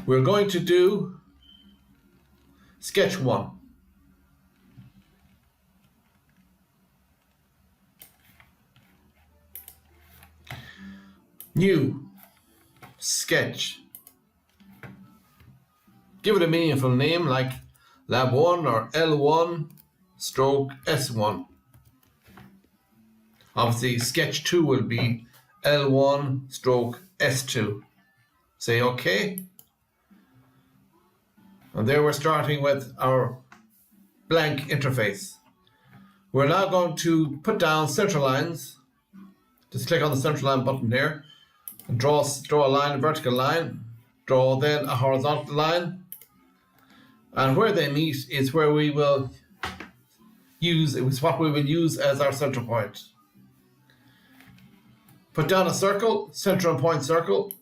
We're going to do sketch 1. New sketch. Give it a meaningful name like Lab 1 or L1 stroke S1. Obviously, sketch 2 will be L1 stroke S2. Say OK. And there we're starting with our blank interface. We're now going to put down center lines. Just click on the center line button here and draw a line, a vertical line. Draw then a horizontal line. And where they meet is where we will use, what we will use as our center point. Put down a circle, center and point circle,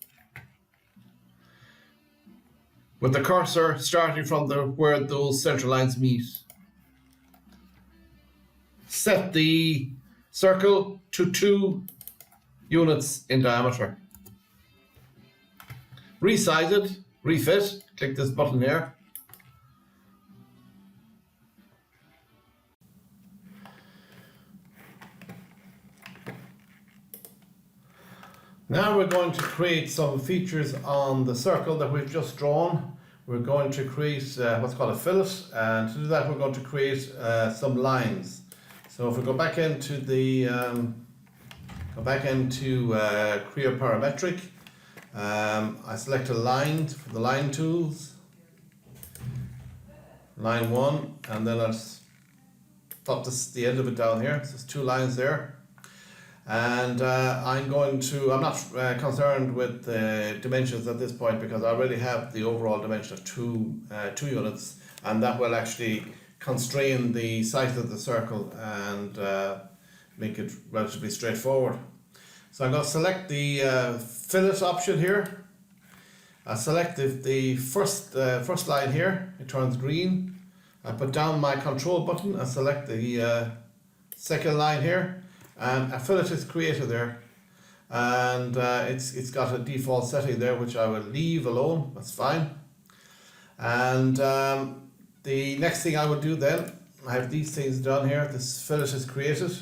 with the cursor starting from where those center lines meet. Set the circle to 2 units in diameter. Resize it, refit, click this button here. Now we're going to create some features on the circle that we've just drawn. We're going to create what's called a fillet, and to do that we're going to create some lines. So if we go back into the Creo Parametric, I select a line for the line tools, line 1, and then I'll pop the end of it down here. So there's 2 lines there. And I'm not concerned with the dimensions at this point because I already have the overall dimension of 2 units, and that will actually constrain the size of the circle and make it relatively straightforward. So I'm going to select the fillet option here. I select the first line here, it turns green. I put down my control button and select the second line here. And a fillet is created there, and it's got a default setting there which I will leave alone, that's fine. And the next thing I will do then, I have these things done here, this fillet is created.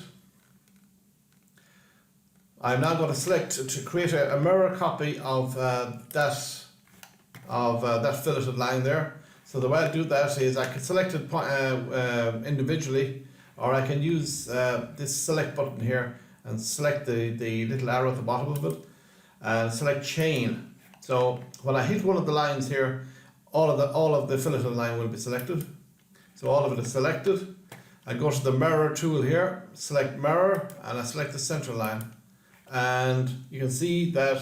I'm now going to select to create a mirror copy of that filleted line there. So the way I do that is I can select it individually, or I can use this select button here and select the little arrow at the bottom of it and select chain. So when I hit one of the lines here, all of the filleted line will be selected. So all of it is selected. I go to the mirror tool here, select mirror, and I select the center line. And you can see that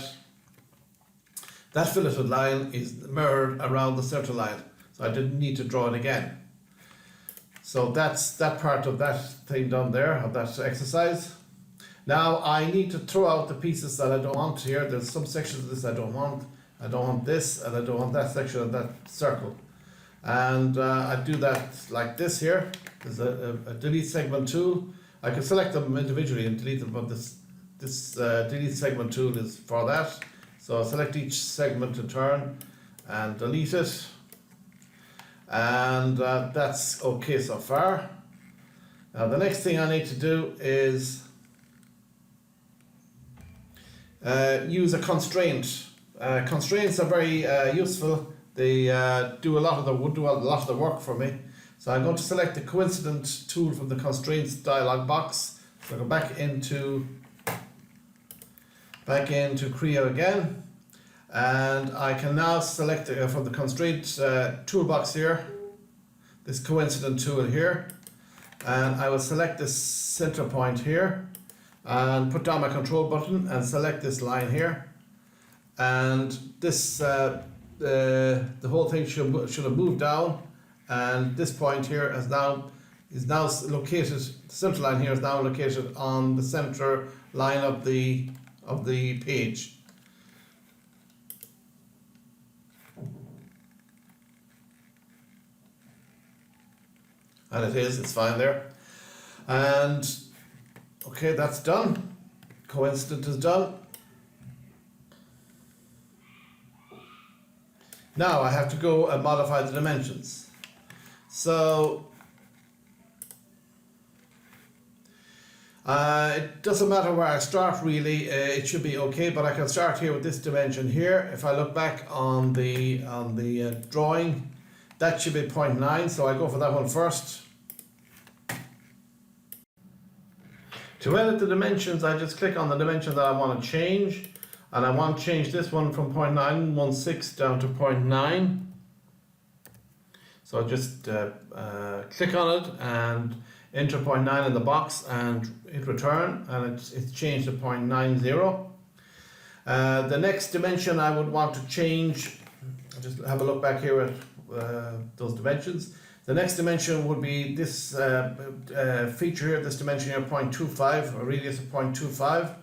filleted line is mirrored around the center line. So I didn't need to draw it again. So that's that part of that thing done there, of that exercise. Now I need to throw out the pieces that I don't want here. There's some sections of this I don't want. I don't want this, and I don't want that section of that circle. And I do that like this here. There's a delete segment tool. I can select them individually and delete them, but this delete segment tool is for that. So I'll select each segment in turn and delete it. And that's okay so far. Now the next thing I need to do is use a constraint. Constraints are very useful. They do a lot of the work for me. So I'm going to select the coincident tool from the constraints dialog box. So I go back into Creo again. And I can now select from the constraint toolbox here, this coincident tool here, and I will select this center point here and put down my control button and select this line here, and this the whole thing should have moved down, and this point here is now located. The center line here is now located on the center line of the page. And it's fine there. And okay, that's done. Coincident is done. Now I have to go and modify the dimensions. So it doesn't matter where I start really, it should be okay, but I can start here with this dimension here. If I look back on the drawing, that should be 0.9, so I go for that one first. To edit the dimensions, I just click on the dimension that I want to change, and I want to change this one from 0.916 down to 0.9. So I just click on it and enter 0.9 in the box and hit return, and it's changed to 0.90. The next dimension I would want to change, I'll just have a look back here at those dimensions. The next dimension would be this feature here, this dimension here, 0.25, a radius of 0.25.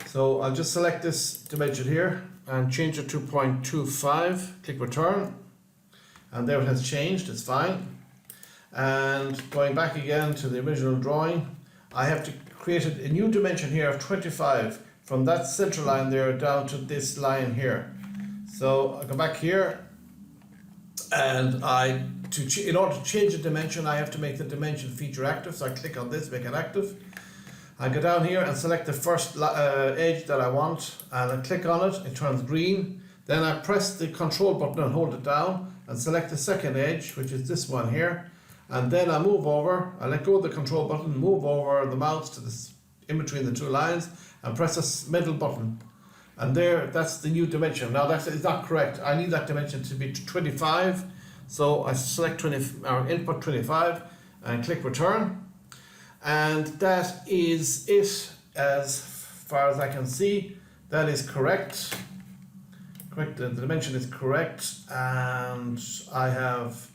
So I'll just select this dimension here and change it to 0.25, click return, and there it has changed, it's fine. And going back again to the original drawing, I have to create a new dimension here of 25 from that center line there down to this line here. So I go back here, and in order to change the dimension, I have to make the dimension feature active. So I click on this, make it active. I go down here and select the first edge that I want, and I click on it, it turns green. Then I press the control button and hold it down and select the second edge, which is this one here. And then I move over, I let go of the control button, move over the mouse to this in between the two lines, and press this middle button. And there, that's the new dimension. Now that is not correct. I need that dimension to be 25. So I select input 25 and click return. And that is it as far as I can see. That is correct. The dimension is correct, and I have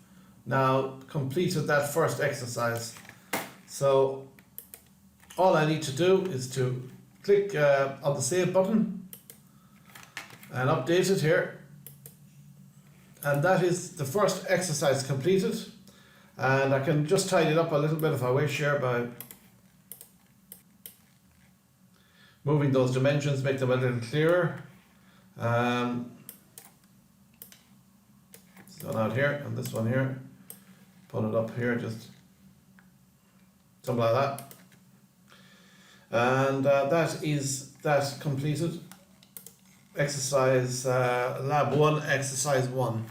now completed that first exercise. So all I need to do is to click on the save button and update it here, and that is the first exercise completed. And I can just tidy it up a little bit if I wish here by moving those dimensions, make them a little clearer. So out here and this one here, put it up here, just something like that. And that is that completed. Exercise lab 1, exercise 1.